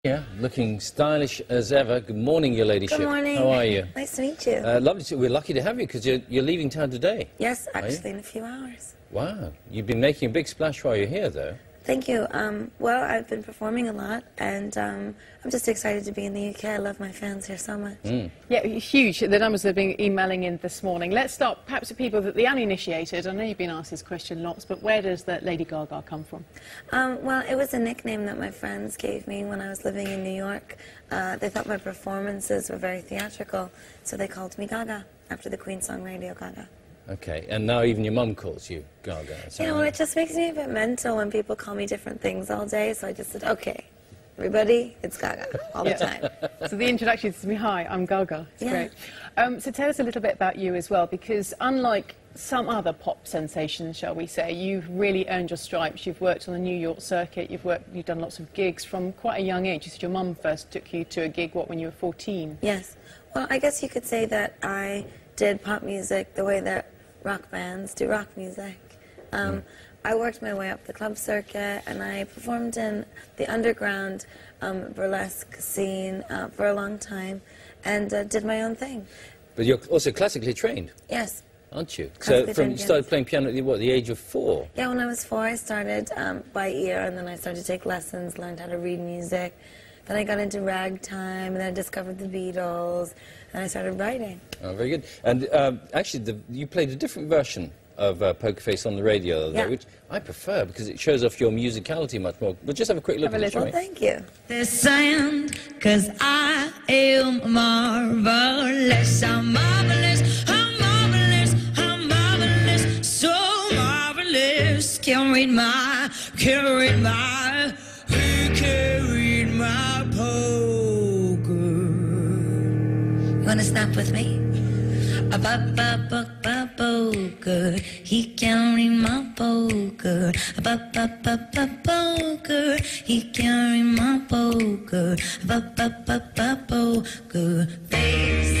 Yeah, looking stylish as ever. Good morning, your ladyship. Good morning. How are you? Nice to meet you. Lovely to, we're lucky to have you because you're leaving town today. Yes, actually in a few hours. Wow. You've been making a big splash while you're here, though. Thank you. Well, I've been performing a lot, and I'm just excited to be in the UK. I love my fans here so much. Yeah, huge. The numbers have been emailing in this morning. Let's start perhaps with people that the uninitiated. I know you've been asked this question lots, but where does the Lady Gaga come from? Well, it was a nickname that my friends gave me when I was living in New York. They thought my performances were very theatrical, so they called me Gaga, after the Queen song Radio Gaga. Okay, and now even your mum calls you Gaga. Yeah, well, it just makes me a bit mental when people call me different things all day, so I just said, okay, everybody, it's Gaga, all the time. So the introduction is to me, hi, I'm Gaga. It's great. So tell us a little bit about you as well, because unlike some other pop sensations, shall we say, you've really earned your stripes. You've worked on the New York circuit, you've done lots of gigs from quite a young age. You said your mum first took you to a gig, when you were 14? Yes. Well, I guess you could say that I did pop music the way that rock bands do rock music. I worked my way up the club circuit, and I performed in the underground burlesque scene for a long time, and did my own thing. But you're also classically trained, Yes. aren't you? So you started playing piano at the age of 4? Yeah, when I was 4, I started by ear, and then I started to take lessons, learned how to read music. Then I got into ragtime, and then I discovered the Beatles, and I started writing. Oh, very good. And actually, you played a different version of Poker Face on the radio the other day, which I prefer because it shows off your musicality much more. We'll just have a quick look at it, shall we? Thank you. The sand, 'cause I am marvelous, I'm marvelous, I'm marvelous, I'm marvelous, so marvelous. Carried my poker. You wanna snap with me? A poker, he carried my poker. A poker, he carried my poker. A poker face.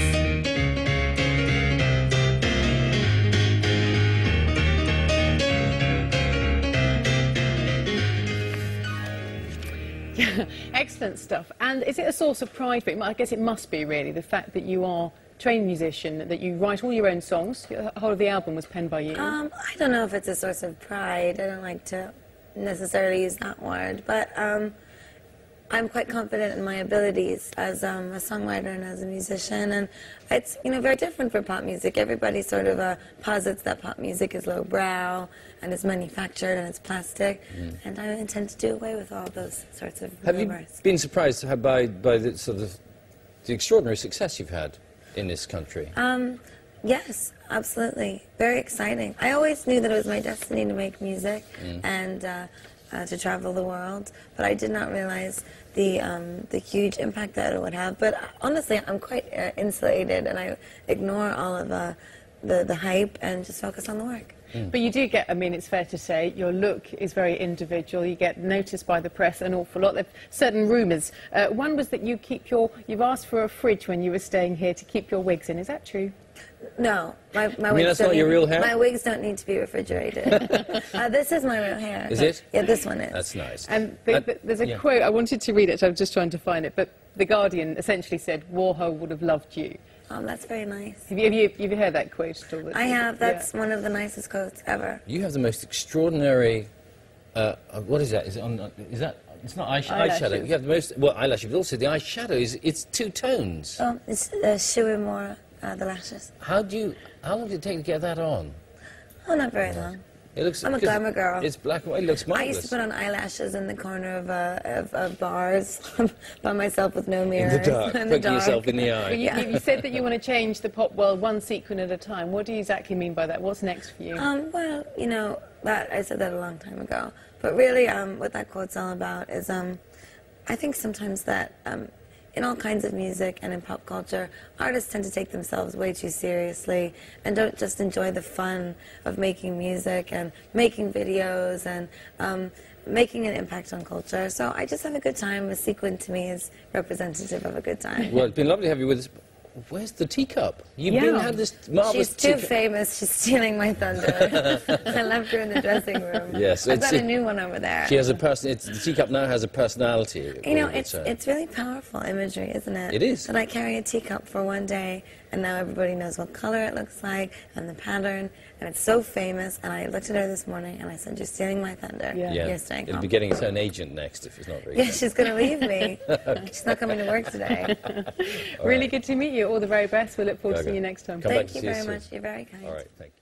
Excellent stuff. And is it a source of pride for you? I guess it must be, really, the fact that you are a trained musician, that you write all your own songs. The whole of the album was penned by you. I don't know if it's a source of pride. I don't like to necessarily use that word, but I'm quite confident in my abilities as a songwriter and as a musician, and it's very different for pop music. Everybody sort of posits that pop music is lowbrow and it's manufactured and it's plastic, and I intend to do away with all those sorts of rumors. Have you been surprised by the sort of the extraordinary success you've had in this country? Yes, absolutely. Very exciting. I always knew that it was my destiny to make music and to travel the world, but I did not realize the huge impact that it would have. But honestly, I'm quite insulated, and I ignore all of the hype and just focus on the work. But you do get, I mean, it's fair to say, your look is very individual. You get noticed by the press an awful lot. There are certain rumours. One was that you've asked for a fridge when you were staying here to keep your wigs in. Is that true? No, my mean, that's not your real hair? My wigs don't need to be refrigerated. This is my real hair. Is it? Yeah, this one is. That's nice. And there's a quote, I wanted to read it, so I'm just trying to find it, but The Guardian essentially said, Warhol would have loved you. Oh, that's very nice. Have you heard that quote at all? I have. That's one of the nicest quotes ever. You have the most extraordinary... what is that? Is that... It's not eyeshadow. You have the most... Well, eyelashes, but also the eyeshadow it's 2 tones. Oh, it's Shuimura, the lashes. How long did it take to get that on? Oh, not very long. It looks, I'm a glamour girl. It's black and white. It looks marvelous. I used to put on eyelashes in the corner of bars by myself with no mirrors. In the dark. Poking yourself in the eye. You said that you want to change the pop world one sequin at a time. What do you exactly mean by that? What's next for you? Well, I said that a long time ago. But really, what that quote's all about is, I think sometimes that in all kinds of music and in pop culture, artists tend to take themselves way too seriously and don't just enjoy the fun of making music and making videos and making an impact on culture. So I just have a good time. A sequin to me is representative of a good time. Well, it's been lovely to have you with us. where's the teacup? You Yeah. had this marvelous She's too teacup. famous. She's stealing my thunder. I left her in the dressing room. Yes, I've got a new one over there. She has a person. The teacup now has a personality. You know, it's really powerful imagery, isn't it? It is. That I carry a teacup for one day, and now everybody knows what color it looks like and the pattern, and it's so famous. And I looked at her this morning, and I said, "You're stealing my thunder. Yeah. Yeah, You're staying it'll home." be getting its own agent next if it's not very Yeah, good. she's going to leave me. She's not coming to work today. Really good to meet you. All the very best. We'll look forward to Gaga. seeing you next time. Come back Thank to you see us very soon. much. You're very kind. All right, thank you.